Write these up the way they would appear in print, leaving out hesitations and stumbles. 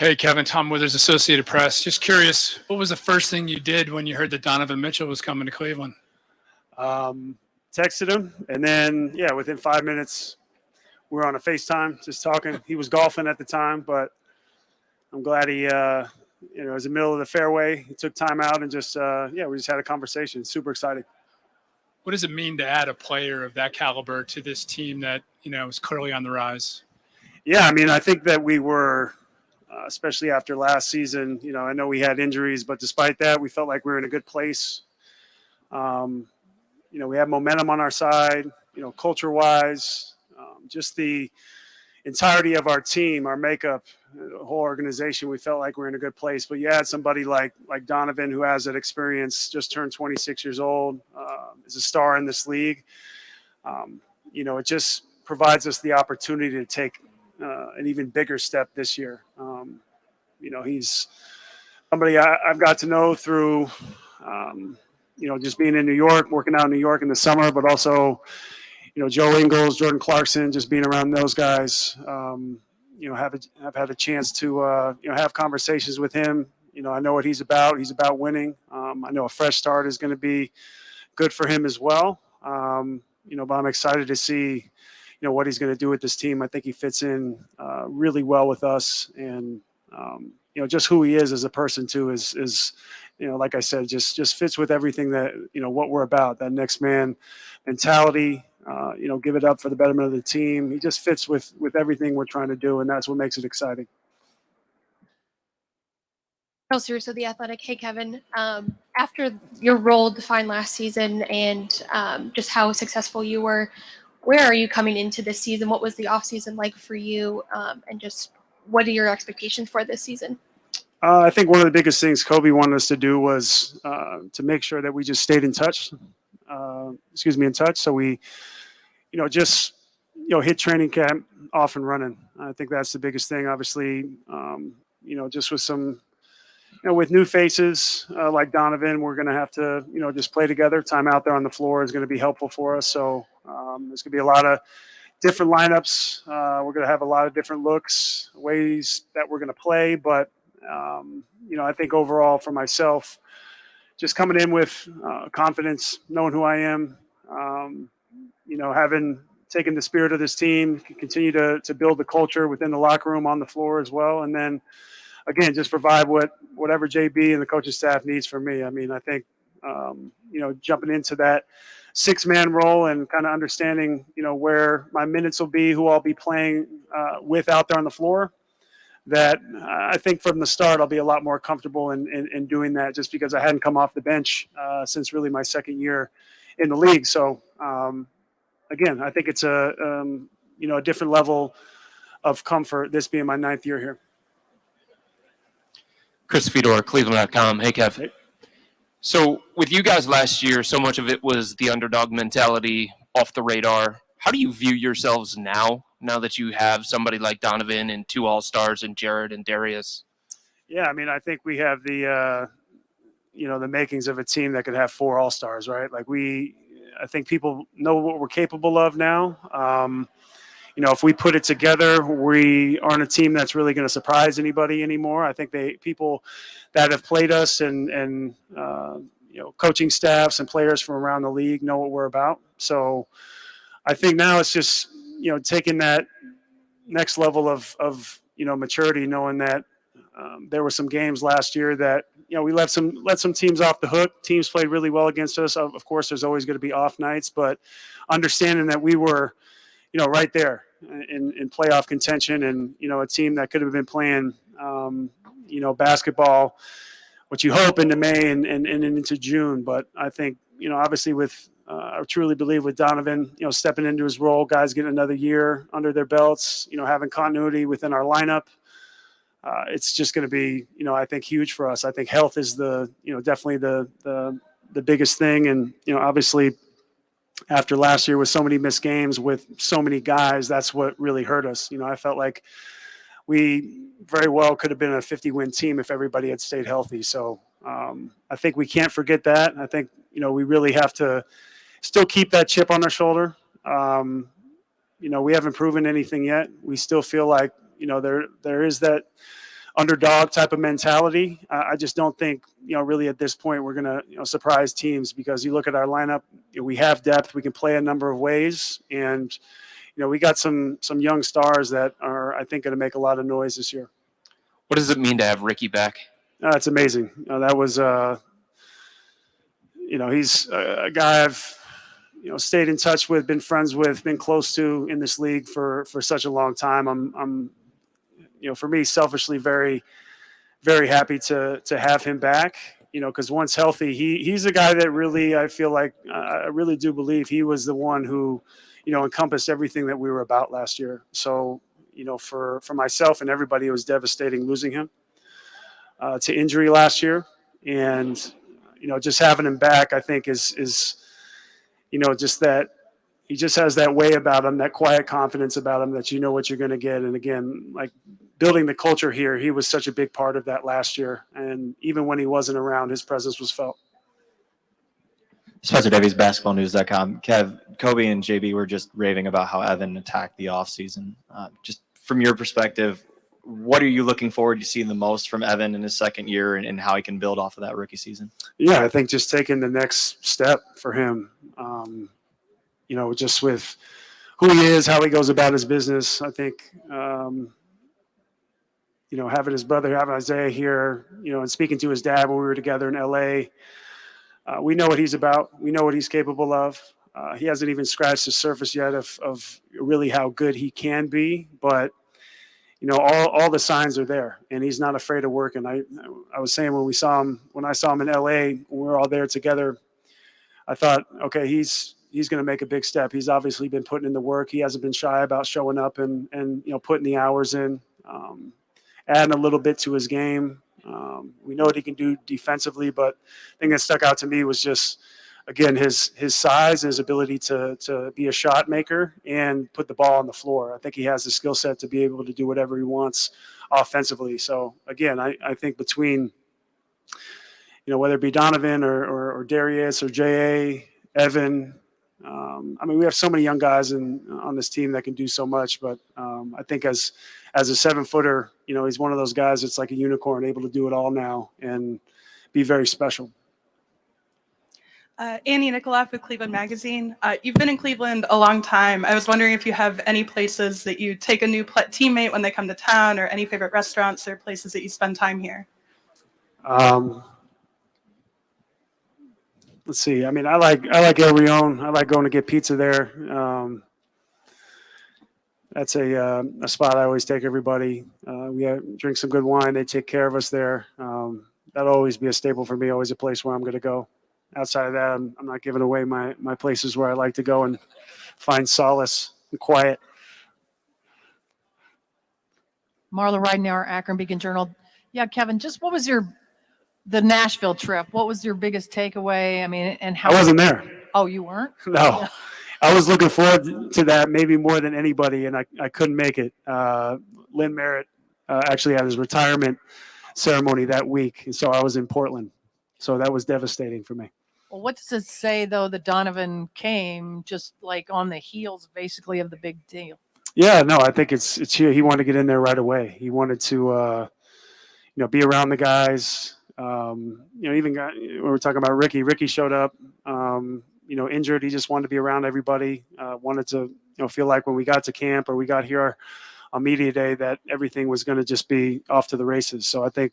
Hey, Kevin, Tom Withers, Associated Press. Just curious, what was the first thing you did when you heard that Donovan Mitchell was coming to Cleveland? Um, Texted him, and then within 5 minutes, we were on a FaceTime just talking. He was golfing at the time, but I'm glad he, was in the middle of the fairway. He took time out and just, we just had a conversation. Super exciting. What does it mean to add a player of that caliber to this team that, is clearly on the rise? Yeah, I mean, I think that we were, especially after last season, I know we had injuries, but despite that, we felt like we were in a good place. We have momentum on our side, culture-wise, just the entirety of our team, our makeup, the whole organization, we felt like we're in a good place. But you add somebody like Donovan, who has that experience, just turned 26 years old, is a star in this league. It just provides us the opportunity to take an even bigger step this year. He's somebody I've got to know through, just being in New York, working out in New York in the summer, but also, Joe Ingles, Jordan Clarkson, just being around those guys. Have had a chance to have conversations with him. I know what he's about. He's about winning. I know a fresh start is going to be good for him as well. But I'm excited to see what he's going to do with this team. I think he fits in really well with us, and just who he is as a person too is like I said, just fits with everything that what we're about. That next man mentality. Give it up for the betterment of the team. He just fits with everything we're trying to do, and that's what makes it exciting. So The Athletic. Hey, Kevin. After your role defined last season and just how successful you were, where are you coming into this season? What was the offseason like for you? And just what are your expectations for this season? I think one of the biggest things Kobe wanted us to do was to make sure that we just stayed in touch. In touch. So we, just hit training camp off and running. I think that's the biggest thing. Obviously, just with some, with new faces like Donovan, we're going to have to, just play together. Time out there on the floor is going to be helpful for us. So there's going to be a lot of different lineups. We're going to have a lot of different looks, ways that we're going to play. But, I think overall for myself, just coming in with confidence, knowing who I am, having taken the spirit of this team, continue to build the culture within the locker room, on the floor as well. And then, again, just provide whatever JB and the coaching staff needs from me. I mean, I think, jumping into that 6-man role and kind of understanding, where my minutes will be, who I'll be playing with out there on the floor, that I think from the start I'll be a lot more comfortable in doing that, just because I hadn't come off the bench since really my second year in the league. So, again, I think it's a different level of comfort, this being my 9th year here. Chris Fedor, Cleveland.com. Hey, Kev. Hey. So with you guys last year, so much of it was the underdog mentality, off the radar. How do you view yourselves now that you have somebody like Donovan and 2 All-Stars and Jared and Darius? Yeah, I mean, I think we have the makings of a team that could have 4 All-Stars, right? Like I think people know what we're capable of now. If we put it together, we aren't a team that's really going to surprise anybody anymore. I think people that have played us and coaching staffs and players from around the league know what we're about. So I think now it's just, taking that next level of maturity, knowing that there were some games last year that, we let some teams off the hook. Teams played really well against us. Of course, there's always going to be off nights, but understanding that we were, right there in playoff contention, and, a team that could have been playing, basketball, what you hope into May and into June. But I think, obviously I truly believe with Donovan, stepping into his role, guys getting another year under their belts, having continuity within our lineup. It's just going to be, I think, huge for us. I think health is definitely the biggest thing. And, obviously after last year with so many missed games with so many guys, that's what really hurt us. I felt like we very well could have been a 50-win team if everybody had stayed healthy. So I think we can't forget that. I think, we really have to still keep that chip on our shoulder. We haven't proven anything yet. We still feel like, there is that underdog type of mentality. I just don't think, really at this point we're going to, surprise teams, because you look at our lineup, we have depth. We can play a number of ways, and we got some young stars that are, I think, going to make a lot of noise this year. What does it mean to have Ricky back? It's amazing. That was, he's a guy I've, stayed in touch with, been friends with, been close to in this league for such a long time. I'm for me, selfishly, very, very happy to have him back. Because once healthy, he's a guy that really, I feel like, I really do believe he was the one who, encompassed everything that we were about last year. So, for myself and everybody, it was devastating losing him to injury last year. And, just having him back, I think is just that he just has that way about him, that quiet confidence about him that you know what you're going to get. And again, like building the culture here, he was such a big part of that last year. And even when he wasn't around, his presence was felt. Spencer Davies, basketballnews.com. Kev, Kobe and JB were just raving about how Evan attacked the offseason. Just from your perspective, what are you looking forward to seeing the most from Evan in his second year, and how he can build off of that rookie season? Yeah, I think just taking the next step for him, just with who he is, how he goes about his business. I think, having his brother, having Isaiah here, and speaking to his dad when we were together in LA, we know what he's about. We know what he's capable of. He hasn't even scratched the surface yet of really how good he can be, but all the signs are there, and he's not afraid of work. And I was saying when I saw him in LA, when we were all there together, I thought, okay, he's going to make a big step. He's obviously been putting in the work. He hasn't been shy about showing up and putting the hours in, adding a little bit to his game. We know what he can do defensively, but the thing that stuck out to me was just, again, his size and his ability to be a shot maker and put the ball on the floor. I think he has the skill set to be able to do whatever he wants offensively. So again, I think between, whether it be Donovan or Darius or J.A., Evan, we have so many young guys on this team that can do so much, but I think as a 7-footer, he's one of those guys that's like a unicorn, able to do it all now and be very special. Annie Nikolaff with Cleveland Magazine. You've been in Cleveland a long time. I was wondering if you have any places that you take a new teammate when they come to town, or any favorite restaurants or places that you spend time here. Let's see. I like El Rion. I like going to get pizza there. That's a spot I always take everybody. We drink some good wine. They take care of us there. That'll always be a staple for me. Always a place where I'm going to go. Outside of that, I'm not giving away my places where I like to go and find solace and quiet. Marla Ridenour, Akron Beacon Journal. Yeah, Kevin, just what was the Nashville trip? What was your biggest takeaway? And how? I wasn't there. Oh, you weren't? No. I was looking forward to that maybe more than anybody, and I couldn't make it. Lynn Merritt actually had his retirement ceremony that week, and so I was in Portland. So that was devastating for me. Well, what does it say, though, that Donovan came just like on the heels, basically, of the big deal? Yeah, no, I think it's here. He wanted to get in there right away. He wanted to, be around the guys. Even when we're talking about Ricky. Ricky showed up, injured. He just wanted to be around everybody. Wanted to, feel like when we got to camp or we got here on media day that everything was going to just be off to the races. So I think,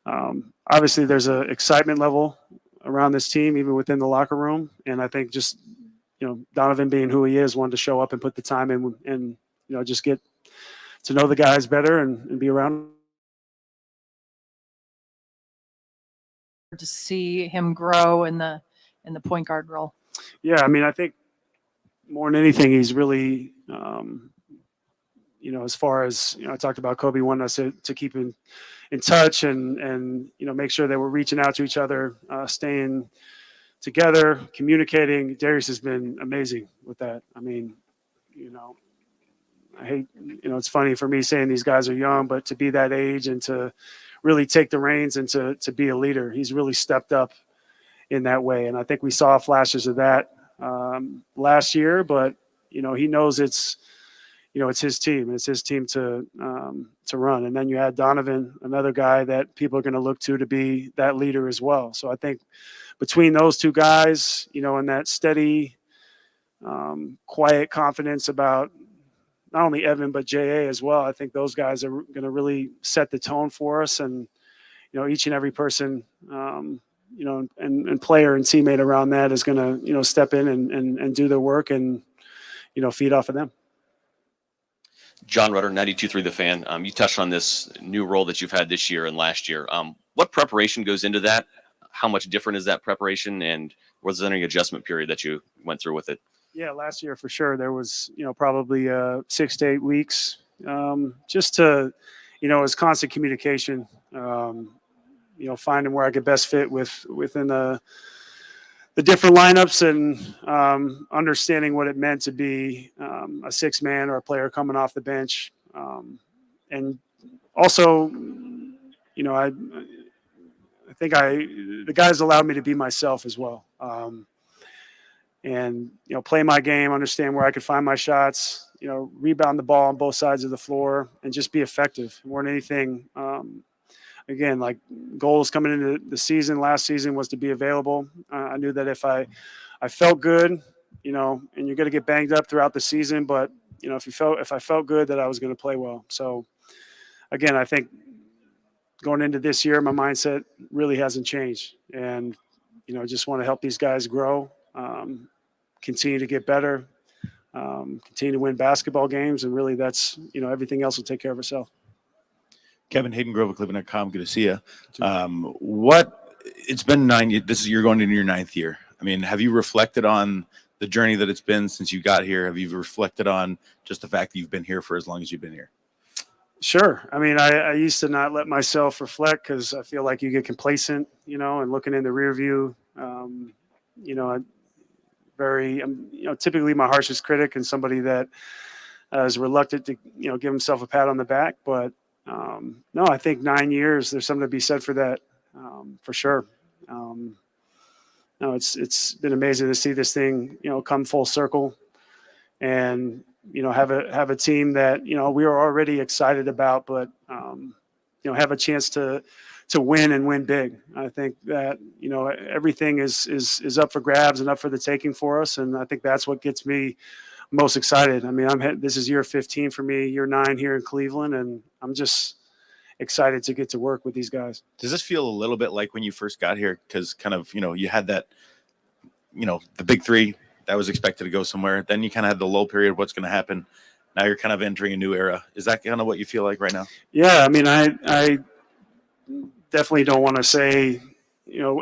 obviously, there's an excitement level around this team, even within the locker room. And I think just, Donovan being who he is, wanted to show up and put the time in and just get to know the guys better and be around. To see him grow in the point guard role. Yeah, I think more than anything, he's really, as far as, I talked about Kobe wanting us to keep in touch and make sure that we're reaching out to each other, staying together, communicating. Darius has been amazing with that. I hate, it's funny for me saying these guys are young, but to be that age and to really take the reins and to be a leader, he's really stepped up in that way. And I think we saw flashes of that last year, but, he knows it's, it's his team, and it's his team to run. And then you had Donovan, another guy that people are going to look to be that leader as well. So I think between those two guys, and that steady, quiet confidence about not only Evan but JA as well, I think those guys are going to really set the tone for us. And each and every person, and player and teammate around that is going to step in and do their work and feed off of them. John Rutter, 92.3 The Fan. You touched on this new role that you've had this year and last year. What preparation goes into that? How much different is that preparation? And was there any adjustment period that you went through with it? Yeah, last year for sure. There was, probably 6 to 8 weeks just to, as constant communication, finding where I could best fit within the different lineups and understanding what it meant to be a six-man or a player coming off the bench. And also, I think the guys allowed me to be myself as well. And, play my game, understand where I could find my shots, rebound the ball on both sides of the floor and just be effective more than anything. Again, like goals coming into the season, last season was to be available. I knew that if I felt good, and you're going to get banged up throughout the season, but if I felt good, that I was going to play well. So again, I think going into this year, my mindset really hasn't changed, and just want to help these guys grow, continue to get better, continue to win basketball games, and really that's everything else will take care of itself. Kevin Hayden Grove at Cleveland.com. Good to see you. It's been 9 years. You're going into your 9th year. I mean, have you reflected on the journey that it's been since you got here? Have you reflected on just the fact that you've been here for as long as you've been here? Sure. I mean, I used to not let myself reflect because I feel like you get complacent, and looking in the rear view. I'm typically my harshest critic and somebody that is reluctant to, give himself a pat on the back. But no, I think 9 years, there's something to be said for that, for sure. No, it's been amazing to see this thing, come full circle, and have a team that we were already excited about, but have a chance to win and win big. I think that everything is up for grabs and up for the taking for us, and I think that's what gets me most excited. I mean, this is year 15 for me, year 9 here in Cleveland, and I'm just excited to get to work with these guys. Does this feel a little bit like when you first got here? Because kind of, you had that, the big three that was expected to go somewhere. Then you kind of had the lull period. What's going to happen? Now you're kind of entering a new era. Is that kind of what you feel like right now? Yeah. I mean, I definitely don't want to say,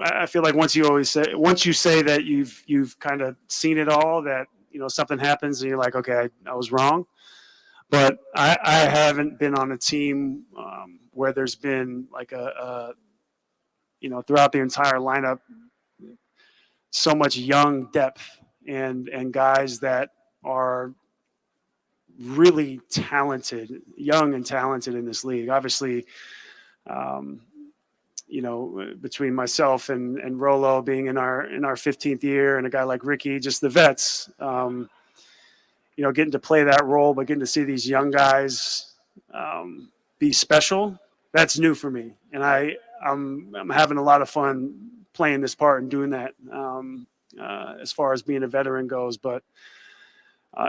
I feel like once you say that you've kind of seen it all, that, something happens and you're like, okay, I was wrong. But I haven't been on a team where there's been like throughout the entire lineup, so much young depth and guys that are really talented, young and talented in this league. Obviously, between myself and Rolo being in our 15th year, and a guy like Ricky, just the vets, getting to play that role, but getting to see these young guys be special, that's new for me. And I'm having a lot of fun playing this part and doing that as far as being a veteran goes. But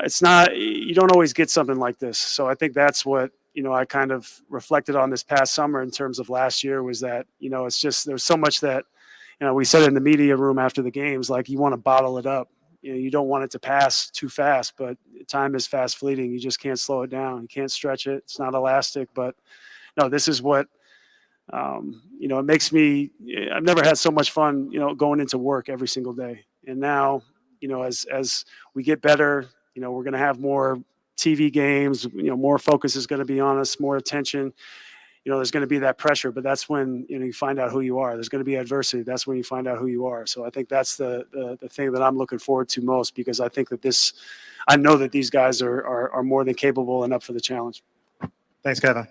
it's not, you don't always get something like this. So I think that's what, I kind of reflected on this past summer in terms of last year, was that, it's just, there's so much that, we said in the media room after the games, like, you want to bottle it up. You don't want it to pass too fast, but time is fast fleeting. You just can't slow it down. You can't stretch it. It's not elastic, but no, this is what, it makes me, I've never had so much fun, going into work every single day. And now, as we get better, we're going to have more TV games, more focus is going to be on us, more attention. There's going to be that pressure, but that's when, you find out who you are. There's going to be adversity. That's when you find out who you are. So I think that's the thing that I'm looking forward to most, because I think that I know that these guys are more than capable and up for the challenge. Thanks, Kevin.